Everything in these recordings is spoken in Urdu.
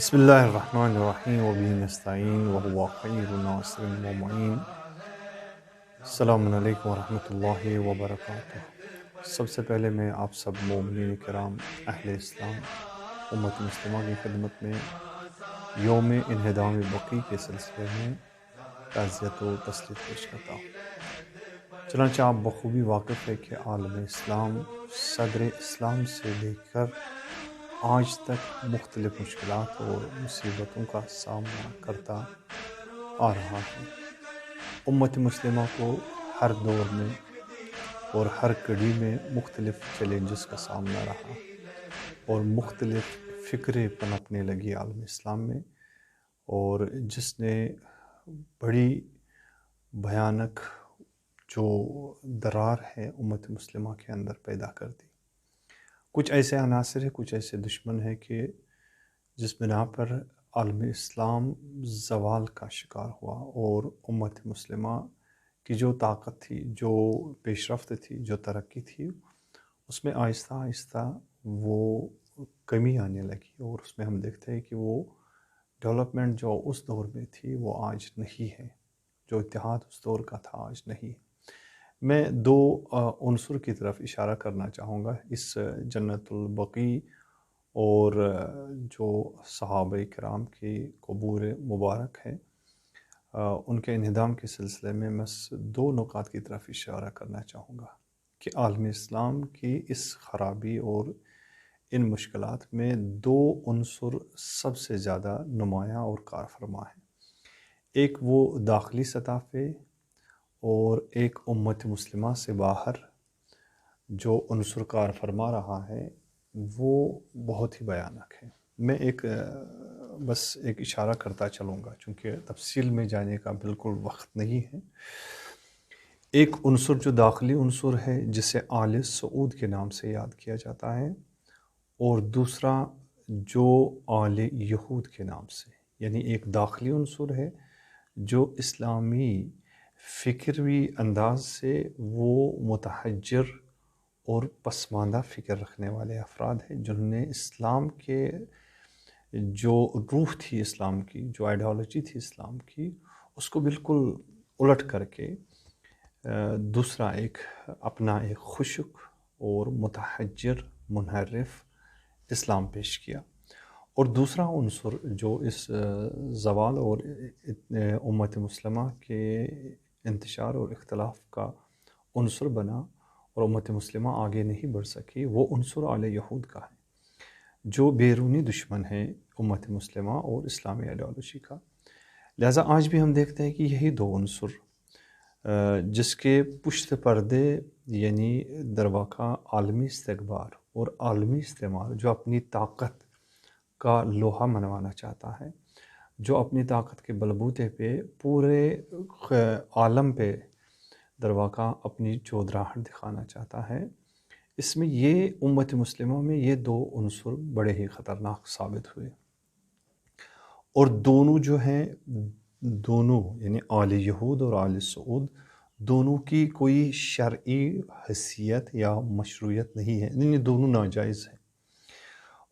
بسم اللہ الرحمن الرحیم وبہ نستعین وہو خیر الناصر المعین۔ السلام علیکم ورحمۃ اللہ وبرکاتہ۔ سب سے پہلے میں آپ سب مومنین کرام اہل اسلام امت مسلمہ کی خدمت میں یوم انہدام بقیع کے سلسلے میں تعزیت و تسلیت پیش کرتا ہوں۔ چنانچہ آپ بخوبی واقف ہے کہ عالم اسلام صدر اسلام سے لے کر آج تک مختلف مشکلات اور مصیبتوں کا سامنا کرتا آ رہا ہے۔ امت مسلمہ کو ہر دور میں اور ہر کڑی میں مختلف چیلنجز کا سامنا رہا اور مختلف فکریں پنپنے لگی عالم اسلام میں، اور جس نے بڑی بھیانک جو درار ہے امت مسلمہ کے اندر پیدا کر دی۔ کچھ ایسے عناصر ہیں، کچھ ایسے دشمن ہیں کہ جس بنا پر عالم اسلام زوال کا شکار ہوا، اور امت مسلمہ کی جو طاقت تھی، جو پیش رفت تھی، جو ترقی تھی، اس میں آہستہ آہستہ وہ کمی آنے لگی، اور اس میں ہم دیکھتے ہیں کہ وہ ڈیولپمنٹ جو اس دور میں تھی وہ آج نہیں ہے، جو اتحاد اس دور کا تھا آج نہیں۔ میں دو عنصر کی طرف اشارہ کرنا چاہوں گا اس جنت البقیع اور جو صحابہ کرام کی قبور مبارک ہے، ان کے انہدام کے سلسلے میں بس دو نکات کی طرف اشارہ کرنا چاہوں گا کہ عالم اسلام کی اس خرابی اور ان مشکلات میں دو عنصر سب سے زیادہ نمایاں اور کار فرما ہیں۔ ایک وہ داخلی سطح پہ، اور ایک امت مسلمہ سے باہر جو عنصر کار فرما رہا ہے وہ بہت ہی بھیانک ہے۔ میں بس ایک اشارہ کرتا چلوں گا چونکہ تفصیل میں جانے کا بالکل وقت نہیں ہے۔ ایک عنصر جو داخلی عنصر ہے جسے آل سعود کے نام سے یاد کیا جاتا ہے، اور دوسرا جو آل یہود کے نام سے، یعنی ایک داخلی عنصر ہے جو اسلامی فکری انداز سے وہ متحجر اور پسماندہ فکر رکھنے والے افراد ہیں جنہوں نے اسلام کے جو روح تھی، اسلام کی جو آئیڈیالوجی تھی اسلام کی، اس کو بالکل الٹ کر کے دوسرا ایک اپنا ایک خشک اور متحجر منحرف اسلام پیش کیا۔ اور دوسرا عنصر جو اس زوال اور امت مسلمہ کے انتشار اور اختلاف کا عنصر بنا اور امت مسلمہ آگے نہیں بڑھ سکی، وہ عنصر آل یہود کا ہے جو بیرونی دشمن ہے امت مسلمہ اور اسلامی آئیڈیالوجی کا۔ لہٰذا آج بھی ہم دیکھتے ہیں کہ یہی دو عنصر جس کے پشت پردے یعنی درواقع عالمی استکبار اور عالمی استعمار جو اپنی طاقت کا لوہا منوانا چاہتا ہے، جو اپنی طاقت کے بلبوتے پہ پورے عالم پہ درواقع اپنی چودراہٹ دکھانا چاہتا ہے، اس میں یہ امت مسلمہ میں یہ دو عنصر بڑے ہی خطرناک ثابت ہوئے۔ اور دونوں جو ہیں، دونوں یعنی آل یہود اور آل سعود، دونوں کی کوئی شرعی حیثیت یا مشروعیت نہیں ہے، یعنی دونوں ناجائز ہیں،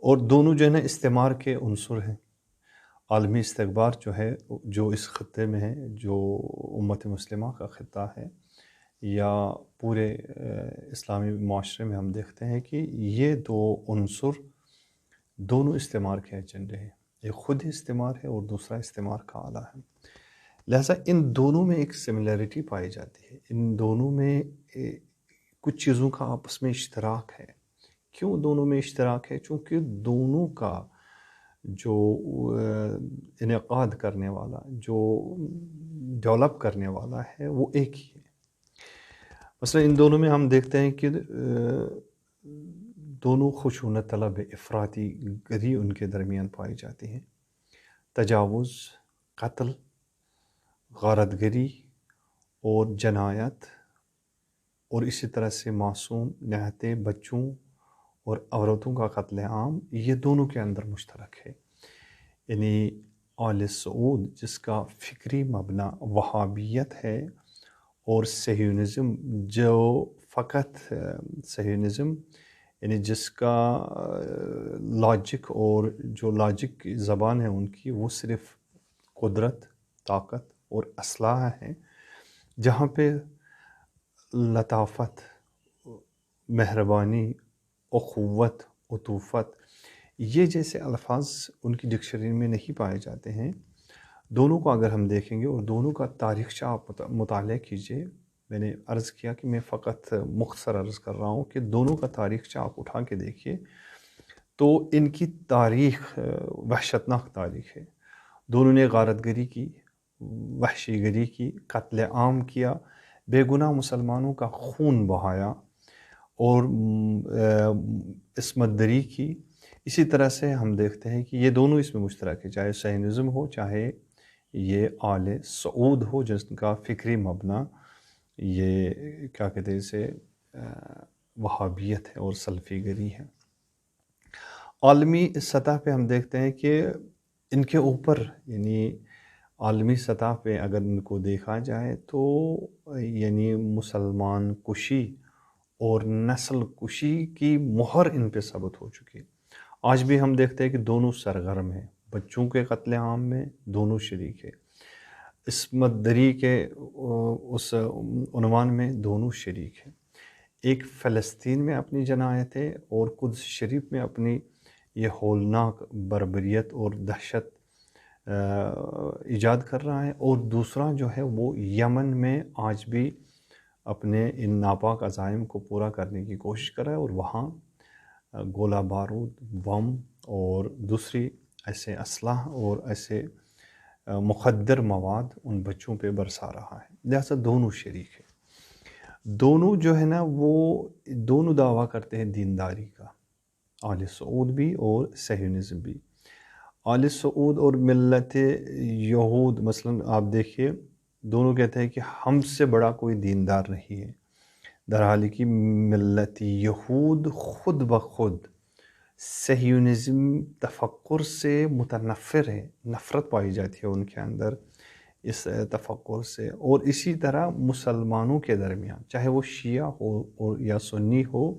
اور دونوں جو ہے نا استعمار کے عنصر ہیں۔ عالمی استکبار جو ہے، جو اس خطے میں ہے، جو امت مسلمہ کا خطہ ہے، یا پورے اسلامی معاشرے میں ہم دیکھتے ہیں کہ یہ دو عنصر دونوں استعمار کے ایجنڈے ہیں، ایک خود استعمار ہے اور دوسرا استعمار کا آلہ ہے۔ لہٰذا ان دونوں میں ایک سملیرٹی پائی جاتی ہے، ان دونوں میں کچھ چیزوں کا آپس میں اشتراک ہے۔ کیوں دونوں میں اشتراک ہے؟ چونکہ دونوں کا جو انعقاد کرنے والا، جو ڈیولپ کرنے والا ہے، وہ ایک ہی ہے۔ مثلا ان دونوں میں ہم دیکھتے ہیں کہ دونوں خشونت طلب افراطی گری ان کے درمیان پائی جاتی ہے، تجاوز، قتل، غارت گری اور جنایت، اور اسی طرح سے معصوم نہتے بچوں اور عورتوں کا قتل عام، یہ دونوں کے اندر مشترک ہے۔ یعنی آل سعود جس کا فکری مبنی وہابیت ہے، اور صہیونزم جو فقط صہیونزم یعنی جس کا لاجک اور جو لاجک کی زبان ہے ان کی وہ صرف قدرت، طاقت اور اسلحہ ہے، جہاں پہ لطافت، مہربانی، اخوت، عطوفت یہ جیسے الفاظ ان کی ڈکشنری میں نہیں پائے جاتے ہیں۔ دونوں کو اگر ہم دیکھیں گے اور دونوں کا تاریخچہ آپ مطالعہ کیجئے، میں نے عرض کیا کہ میں فقط مختصر عرض کر رہا ہوں کہ دونوں کا تاریخچہ آپ اٹھا کے دیکھیے تو ان کی تاریخ وحشتناک تاریخ ہے۔ دونوں نے غارت گری کی، وحشی گری کی، قتل عام کیا، بے گناہ مسلمانوں کا خون بہایا اور عصمت دری کی۔ اسی طرح سے ہم دیکھتے ہیں کہ یہ دونوں اس میں مشترک ہے، چاہے صہیونزم ہو، چاہے یہ آل سعود ہو جس کا فکری مبنا یہ کیا کہتے ہیں اسے وہابیت ہے اور سلفی گری ہے۔ عالمی سطح پہ ہم دیکھتے ہیں کہ ان کے اوپر یعنی عالمی سطح پہ اگر ان کو دیکھا جائے تو یعنی مسلمان کشی اور نسل کشی کی مہر ان پہ ثابت ہو چکی ہے۔ آج بھی ہم دیکھتے ہیں کہ دونوں سرگرم ہیں، بچوں کے قتل عام میں دونوں شریک ہیں، عصمت دری کے اس عنوان میں دونوں شریک ہیں۔ ایک فلسطین میں اپنی جنایت ہے اور قدس شریف میں اپنی یہ ہولناک بربریت اور دہشت ایجاد کر رہا ہے، اور دوسرا جو ہے وہ یمن میں آج بھی اپنے ان ناپاک عزائم کو پورا کرنے کی کوشش کر رہا ہے اور وہاں گولہ بارود، بم اور دوسری ایسے اسلحہ اور ایسے مخدر مواد ان بچوں پہ برسا رہا ہے۔ لہذا دونوں شریک ہیں، دونوں جو ہے نا وہ دونوں دعویٰ کرتے ہیں دینداری کا، آل سعود بھی اور صہیونزم بھی۔ آل سعود اور ملت یہود مثلا آپ دیکھیے دونوں کہتے ہیں کہ ہم سے بڑا کوئی دیندار نہیں ہے، در حالی کہ ملت یہود خود بخود صہیونزم تفکر سے متنفر ہے، نفرت پائی جاتی ہے ان کے اندر اس تفکر سے، اور اسی طرح مسلمانوں کے درمیان چاہے وہ شیعہ ہو اور یا سنی ہو،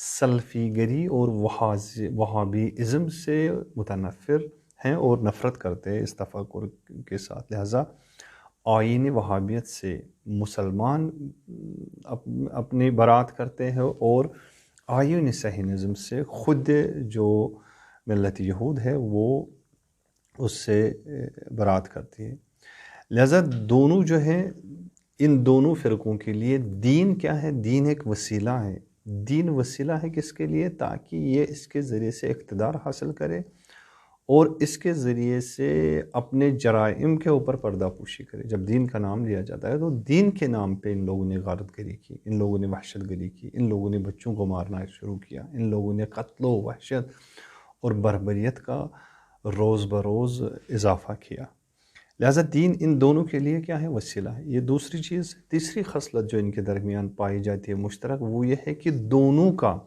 سلفی گری اور وہابی ازم سے متنفر ہیں اور نفرت کرتے ہیں اس تفکر کے ساتھ۔ لہٰذا آئین وہابیت سے مسلمان اپنی برات کرتے ہیں اور آئین صہیونزم سے خود جو ملت یہود ہے وہ اس سے برات کرتی ہے۔ لہذا دونوں جو ہے ان دونوں فرقوں کے لیے دین کیا ہے؟ دین ایک وسیلہ ہے۔ دین وسیلہ ہے کس کے لیے؟ تاکہ یہ اس کے ذریعے سے اقتدار حاصل کرے اور اس کے ذریعے سے اپنے جرائم کے اوپر پردہ پوشی کرے۔ جب دین کا نام لیا جاتا ہے تو دین کے نام پہ ان لوگوں نے غارت گری کی، ان لوگوں نے وحشت گری کی، ان لوگوں نے بچوں کو مارنا شروع کیا، ان لوگوں نے قتل و وحشت اور بربریت کا روز بروز اضافہ کیا۔ لہذا دین ان دونوں کے لیے کیا ہے؟ وسیلہ ہے۔ یہ دوسری چیز۔ تیسری خصلت جو ان کے درمیان پائی جاتی ہے مشترک، وہ یہ ہے کہ دونوں کا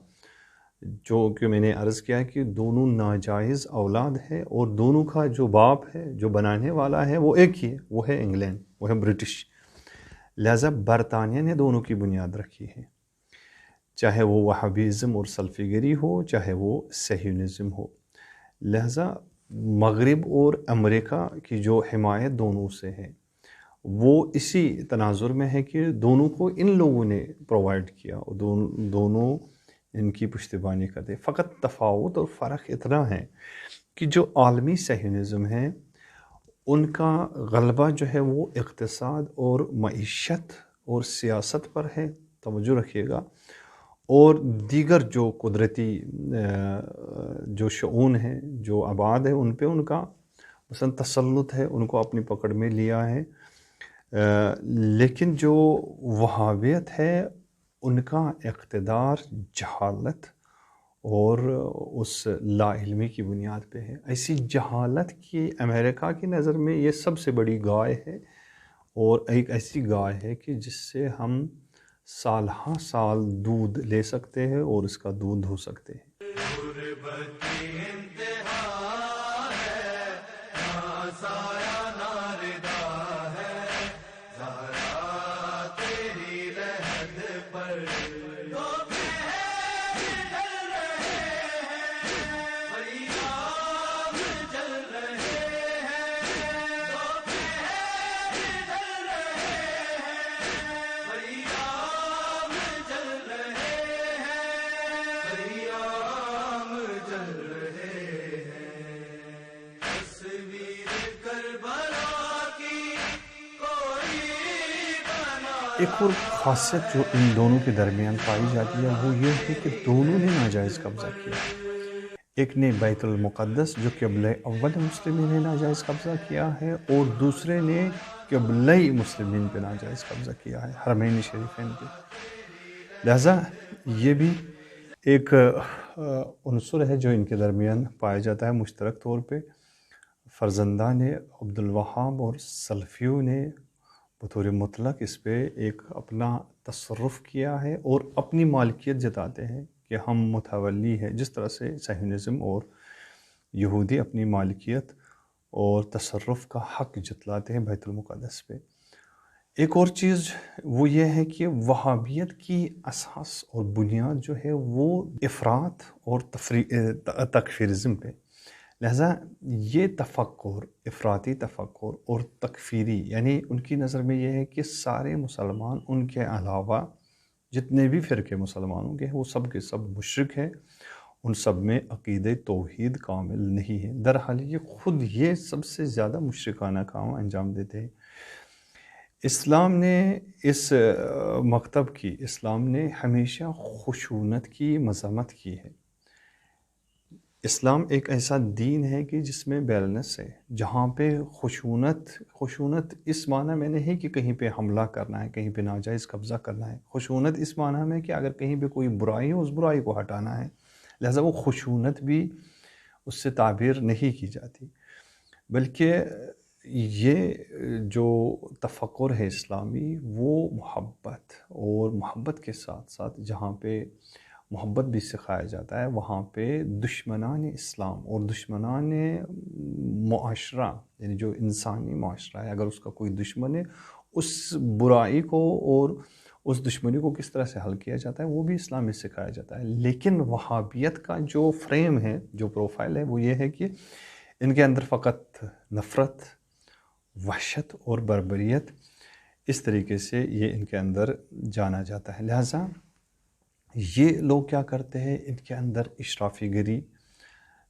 جو کہ میں نے عرض کیا کہ دونوں ناجائز اولاد ہے اور دونوں کا جو باپ ہے، جو بنانے والا ہے، وہ ایک ہی ہے، وہ ہے انگلینڈ، وہ ہے برٹش۔ لہذا برطانیہ نے دونوں کی بنیاد رکھی ہے، چاہے وہ وہابیزم اور سلفی گری ہو، چاہے وہ صہیونزم ہو۔ لہذا مغرب اور امریکہ کی جو حمایت دونوں سے ہے وہ اسی تناظر میں ہے کہ دونوں کو ان لوگوں نے پرووائڈ کیا اور دونوں ان کی پشتیبانی کرتے۔ فقط تفاوت اور فرق اتنا ہے کہ جو عالمی صہیونزم ہے ان کا غلبہ جو ہے وہ اقتصاد اور معیشت اور سیاست پر ہے، توجہ رکھیے گا، اور دیگر جو قدرتی جو شؤون ہیں، جو آباد ہیں، ان پہ ان کا مثلا تسلط ہے، ان کو اپنی پکڑ میں لیا ہے۔ لیکن جو وہابیت ہے ان کا اقتدار جہالت اور اس لا علمی کی بنیاد پہ ہے۔ ایسی جہالت کی امریکہ کی نظر میں یہ سب سے بڑی گائے ہے، اور ایک ایسی گائے ہے کہ جس سے ہم سال ہاں سال دودھ لے سکتے ہیں اور اس کا دودھ دھو سکتے ہیں۔ ایک اور خاصیت جو ان دونوں کے درمیان پائی جاتی ہے وہ یہ ہے کہ دونوں نے ناجائز قبضہ کیا. ایک نے بیت المقدس جو قبلہ اول مسلمین نے ناجائز قبضہ کیا ہے، اور دوسرے نے قبلہ مسلمین پہ ناجائز قبضہ کیا ہے، حرمین شریفین پہ. لہٰذا یہ بھی ایک عنصر ہے جو ان کے درمیان پایا جاتا ہے مشترک طور پہ. فرزندان عبد الوہاب اور سلفیوں نے بطور مطلق اس پہ ایک اپنا تصرف کیا ہے اور اپنی مالکیت جتاتے ہیں کہ ہم متولی ہیں، جس طرح سے صہیونزم اور یہودی اپنی مالکیت اور تصرف کا حق جتلاتے ہیں بیت المقدس پہ. ایک اور چیز وہ یہ ہے کہ وہابیت کی اساس اور بنیاد جو ہے وہ افراط اور تکفیرزم پہ. لہٰذا یہ تفکر، افراطی تفکر اور تکفیری، یعنی ان کی نظر میں یہ ہے کہ سارے مسلمان ان کے علاوہ جتنے بھی فرقے مسلمانوں کے ہیں وہ سب کے سب مشرک ہیں، ان سب میں عقیدہ توحید کامل نہیں ہے. درحال یہ خود یہ سب سے زیادہ مشرکانہ کام انجام دیتے ہیں. اسلام نے اس مکتب کی، اسلام نے ہمیشہ خشونت کی مذمت کی ہے. اسلام ایک ایسا دین ہے کہ جس میں بیلنس ہے، جہاں پہ خشونت اس معنی میں نہیں کہ کہیں پہ حملہ کرنا ہے، کہیں پہ ناجائز قبضہ کرنا ہے. خشونت اس معنی میں کہ اگر کہیں پہ کوئی برائی ہے اس برائی کو ہٹانا ہے. لہذا وہ خشونت بھی اس سے تعبیر نہیں کی جاتی، بلکہ یہ جو تفکر ہے اسلامی وہ محبت، اور محبت کے ساتھ ساتھ جہاں پہ محبت بھی سکھایا جاتا ہے وہاں پہ دشمنان اسلام اور دشمنان معاشرہ، یعنی جو انسانی معاشرہ ہے، اگر اس کا کوئی دشمن ہے اس برائی کو اور اس دشمنی کو کس طرح سے حل کیا جاتا ہے وہ بھی اسلام میں سکھایا جاتا ہے. لیکن وہابیت کا جو فریم ہے، جو پروفائل ہے، وہ یہ ہے کہ ان کے اندر فقط نفرت، وحشت اور بربریت، اس طریقے سے یہ ان کے اندر جانا جاتا ہے. لہٰذا یہ لوگ کیا کرتے ہیں، ان کے اندر اشرافی گری،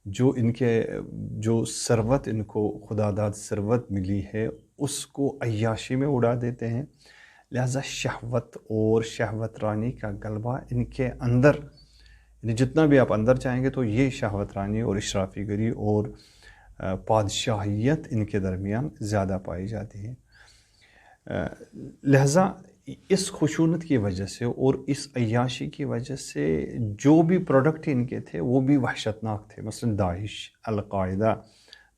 جو ثروت ان کو خدا داد ثروت ملی ہے اس کو عیاشی میں اڑا دیتے ہیں. لہذا شہوت اور شہوت رانی کا غلبہ ان کے اندر، یعنی جتنا بھی آپ اندر چاہیں گے تو یہ شہوت رانی اور اشرافی گری اور بادشاہیت ان کے درمیان زیادہ پائی جاتی ہے. لہذا اس خشونت کی وجہ سے اور اس عیاشی کی وجہ سے جو بھی پروڈکٹ ان کے تھے وہ بھی وحشتناک تھے. مثلا داعش، القاعدہ،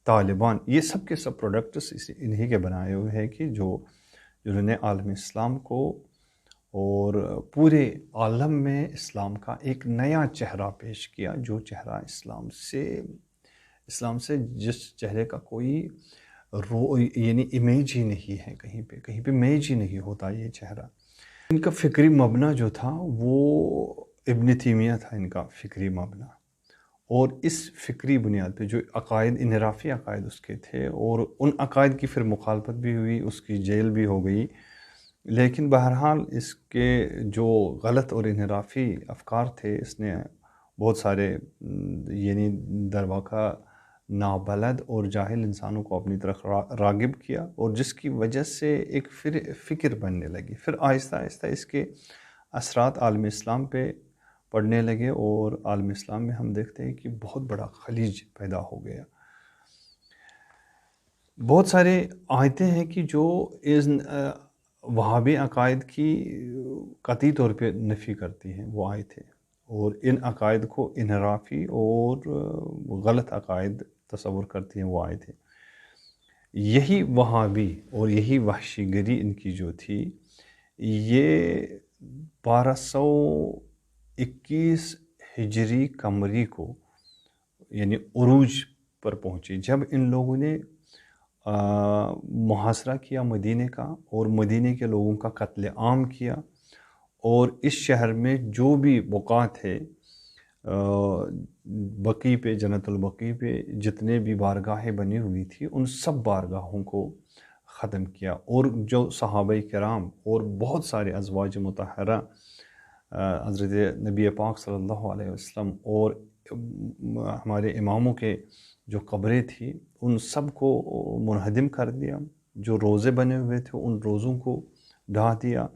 طالبان، یہ سب کے سب پروڈکٹس انہی کے بنائے ہوئے ہیں کہ جنہوں نے عالم اسلام کو اور پورے عالم میں اسلام کا ایک نیا چہرہ پیش کیا، جو چہرہ اسلام سے جس چہرے کا کوئی یعنی امیج ہی نہیں ہے، کہیں پہ میج ہی نہیں ہوتا یہ چہرہ. ان کا فکری مبنی جو تھا وہ ابن تیمیہ تھا، ان کا فکری مبنی. اور اس فکری بنیاد پہ جو عقائد، انحرافی عقائد اس کے تھے، اور ان عقائد کی پھر مخالفت بھی ہوئی، اس کی جیل بھی ہو گئی. لیکن بہرحال اس کے جو غلط اور انحرافی افکار تھے، اس نے بہت سارے یعنی در واقع نابلد اور جاہل انسانوں کو اپنی طرف راغب کیا، اور جس کی وجہ سے ایک فکر بننے لگی. پھر آہستہ آہستہ اس کے اثرات عالم اسلام پہ پڑنے لگے، اور عالم اسلام میں ہم دیکھتے ہیں کہ بہت بڑا خلیج پیدا ہو گیا. بہت سارے آیتیں ہیں کہ جو اس وہابی عقائد کی قطعی طور پہ نفی کرتی ہیں، وہ آیتیں، اور ان عقائد کو انحرافی اور غلط عقائد تصور کرتی ہیں، وہ آیتیں. یہی وہابی اور یہی وحشی گری ان کی جو تھی، یہ 1221 ہجری قمری کو یعنی عروج پر پہنچی، جب ان لوگوں نے محاصرہ کیا مدینے کا، اور مدینے کے لوگوں کا قتل عام کیا، اور اس شہر میں جو بھی بقاع تھے، بقیع پہ، جنت البقیع پہ جتنے بھی بارگاہیں بنی ہوئی تھی ان سب بارگاہوں کو ختم کیا. اور جو صحابہ کرام اور بہت سارے ازواج مطہرہ، حضرت نبی پاک صلی اللہ علیہ وسلم اور ہمارے اماموں کے جو قبریں تھیں ان سب کو منہدم کر دیا. جو روزے بنے ہوئے تھے ان روزوں کو ڈھا دیا.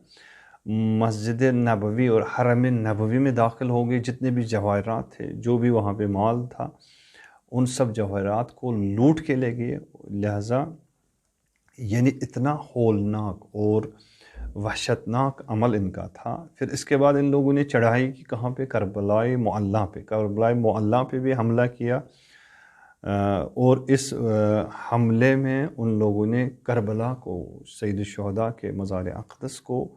مسجد نبوی اور حرم نبوی میں داخل ہو گئے. جتنے بھی جواہرات تھے، جو بھی وہاں پہ مال تھا، ان سب جواہرات کو لوٹ کے لے گئے. لہٰذا یعنی اتنا ہولناک اور وحشتناک عمل ان کا تھا. پھر اس کے بعد ان لوگوں نے چڑھائی کی کہاں پہ؟ کربلائے معلیٰ پہ. کربلائے معلیٰ پہ بھی حملہ کیا، اور اس حملے میں ان لوگوں نے کربلا کو، سید الشہداء کے مزار اقدس کو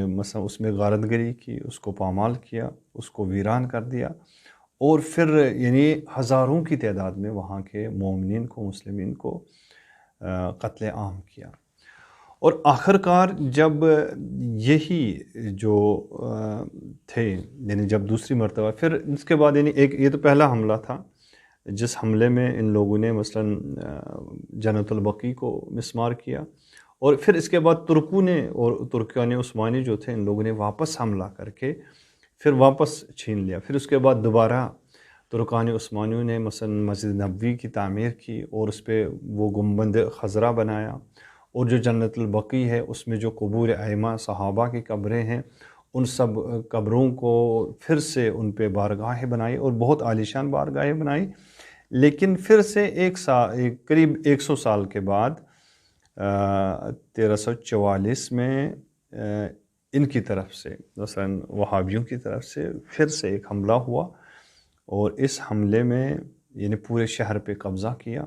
مثلا اس میں غارت گری کی، اس کو پامال کیا، اس کو ویران کر دیا، اور پھر یعنی ہزاروں کی تعداد میں وہاں کے مومنین کو، مسلمین کو قتل عام کیا. اور آخر کار جب یہی جو تھے، یعنی جب دوسری مرتبہ، پھر اس کے بعد یعنی یہ تو پہلا حملہ تھا جس حملے میں ان لوگوں نے مثلا جنت البقیع کو مسمار کیا، اور پھر اس کے بعد ترکوں نے اور ترکیان عثمانی جو تھے، ان لوگوں نے واپس حملہ کر کے پھر واپس چھین لیا. پھر اس کے بعد دوبارہ ترکان عثمانیوں نے مثلا مسجد نبوی کی تعمیر کی اور اس پہ وہ گنبد خضرا بنایا، اور جو جنت البقیع ہے اس میں جو قبور ائمہ صحابہ کی قبریں ہیں، ان سب قبروں کو پھر سے ان پہ بارگاہیں بنائی، اور بہت عالیشان بارگاہیں بنائی. لیکن پھر سے قریب 100 سال کے بعد 1344 میں ان کی طرف سے مثلا وہابیوں کی طرف سے پھر سے ایک حملہ ہوا، اور اس حملے میں یعنی پورے شہر پہ قبضہ کیا.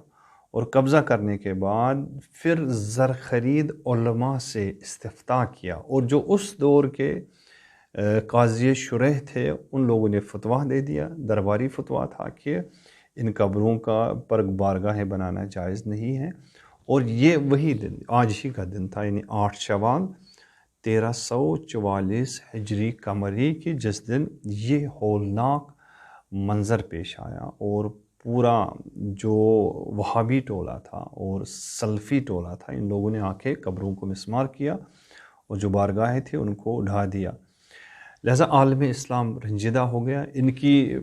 اور قبضہ کرنے کے بعد پھر زرخرید علماء سے استفتاء کیا، اور جو اس دور کے قاضی شرح تھے ان لوگوں نے فتویٰ دے دیا، درباری فتویٰ تھا کہ ان قبروں کا پر بارگاہیں بنانا جائز نہیں ہے. اور یہ وہی دن، آج ہی کا دن تھا، یعنی 8 شوال 1344 ہجری قمری کی، جس دن یہ ہولناک منظر پیش آیا، اور پورا جو وہابی ٹولہ تھا اور سلفی ٹولہ تھا، ان لوگوں نے آ کے قبروں کو مسمار کیا اور جو بارگاہیں تھیں ان کو اڑا دیا. لہٰذا عالم اسلام رنجیدہ ہو گیا. ان کی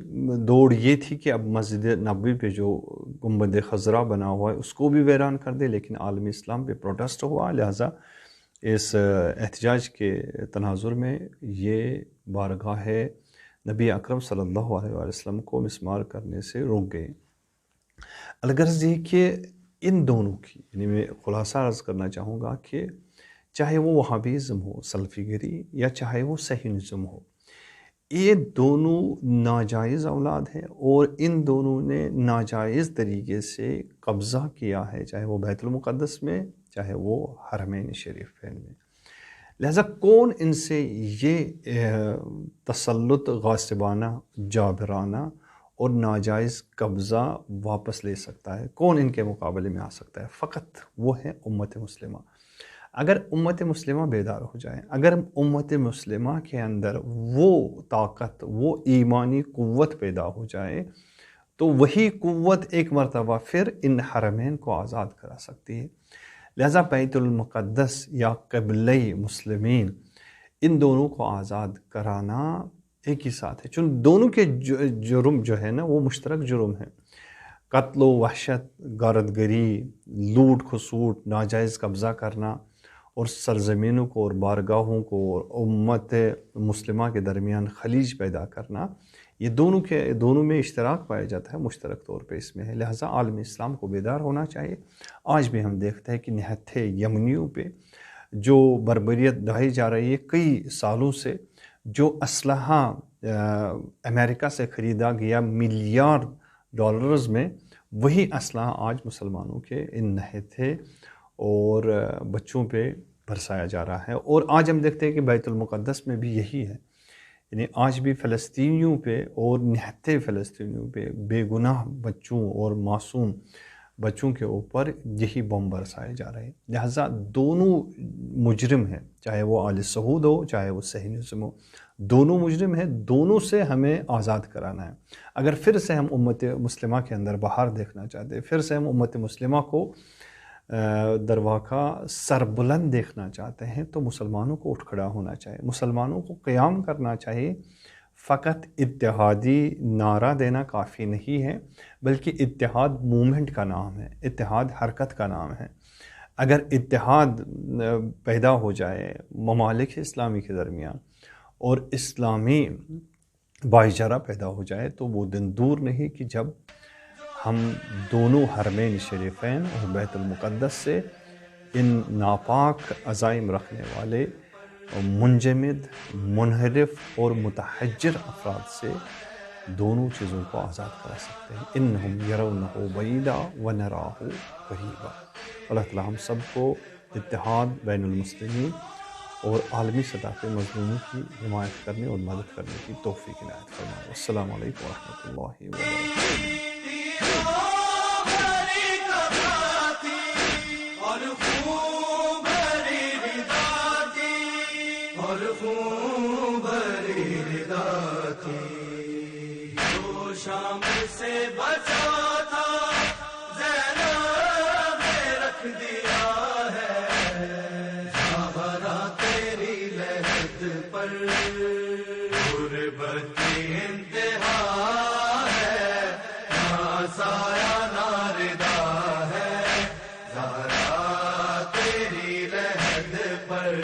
دوڑ یہ تھی کہ اب مسجد نبوی پہ جو گنبد خضرا بنا ہوا ہے اس کو بھی ویران کر دے، لیکن عالم اسلام پہ پروٹیسٹ ہوا. لہٰذا اس احتجاج کے تناظر میں یہ بارگاہ نبی اکرم صلی اللہ علیہ وسلم کو مسمار کرنے سے روک گئے. الغرض یہ کہ ان دونوں کی، یعنی میں خلاصہ عرض کرنا چاہوں گا کہ چاہے وہ وہابیزم ہو، سلفی گری، یا چاہے وہ صہیونزم ہو، یہ دونوں ناجائز اولاد ہیں، اور ان دونوں نے ناجائز طریقے سے قبضہ کیا ہے، چاہے وہ بیت المقدس میں، چاہے وہ حرمین شریفین میں. لہذا کون ان سے یہ تسلط غاصبانہ، جابرانہ اور ناجائز قبضہ واپس لے سکتا ہے؟ کون ان کے مقابلے میں آ سکتا ہے؟ فقط وہ ہے امت مسلمہ. اگر امت مسلمہ بیدار ہو جائے، اگر امت مسلمہ کے اندر وہ طاقت، وہ ایمانی قوت پیدا ہو جائے، تو وہی قوت ایک مرتبہ پھر ان حرمین کو آزاد کرا سکتی ہے. لہذا بیت المقدس یا قبلہ مسلمین، ان دونوں کو آزاد کرانا ایک ہی ساتھ ہے، چون دونوں کے جرم جو ہے نا وہ مشترک جرم ہے. قتل و وحشت، غارت گری، لوٹ کھسوٹ، ناجائز قبضہ کرنا، اور سرزمینوں کو اور بارگاہوں کو اور امت مسلمہ کے درمیان خلیج پیدا کرنا، یہ دونوں میں اشتراک پایا جاتا ہے، مشترک طور پہ اس میں ہے. لہٰذا عالم اسلام کو بیدار ہونا چاہیے. آج بھی ہم دیکھتے ہیں کہ نہتھے یمنیوں پہ جو بربریت ڈھائی جا رہی ہے کئی سالوں سے، جو اسلحہ امریکہ سے خریدا گیا ملیارڈ ڈالرز میں، وہی اسلحہ آج مسلمانوں کے ان نہتھے اور بچوں پہ برسایا جا رہا ہے. اور آج ہم دیکھتے ہیں کہ بیت المقدس میں بھی یہی ہے، یعنی آج بھی فلسطینیوں پہ اور نہتے فلسطینیوں پہ، بے گناہ بچوں اور معصوم بچوں کے اوپر یہی بم برسائے جا رہے ہیں. لہٰذا دونوں مجرم ہیں، چاہے وہ آل سعود ہو، چاہے وہ صہیونزم ہو، دونوں مجرم ہیں. دونوں سے ہمیں آزاد کرانا ہے. اگر پھر سے ہم امت مسلمہ کے اندر بہار دیکھنا چاہتے ہیں، پھر سے ہم امت مسلمہ کو درواقع سربلند دیکھنا چاہتے ہیں، تو مسلمانوں کو اٹھ کھڑا ہونا چاہیے، مسلمانوں کو قیام کرنا چاہیے. فقط اتحادی نعرہ دینا کافی نہیں ہے، بلکہ اتحاد مومنٹ کا نام ہے، اتحاد حرکت کا نام ہے. اگر اتحاد پیدا ہو جائے ممالک اسلامی کے درمیان اور اسلامی بھائی چارہ پیدا ہو جائے تو وہ دن دور نہیں کہ جب ہم دونوں حرمین شریفین اور بیت المقدس سے ان ناپاک عزائم رکھنے والے منجمد، منحرف اور متحجر افراد سے دونوں چیزوں کو آزاد کرا سکتے ہیں. انہم یرونہ بعیدا ونراہ قریبا. اللہ تعالی ہم سب کو اتحاد بین المسلمین اور عالمی سطح پہ مظلوموں کی حمایت کرنے اور مدد کرنے کی توفیق عنایت فرمائے. السلام علیکم ورحمۃ اللہ وبرکاتہ. شام سے بچا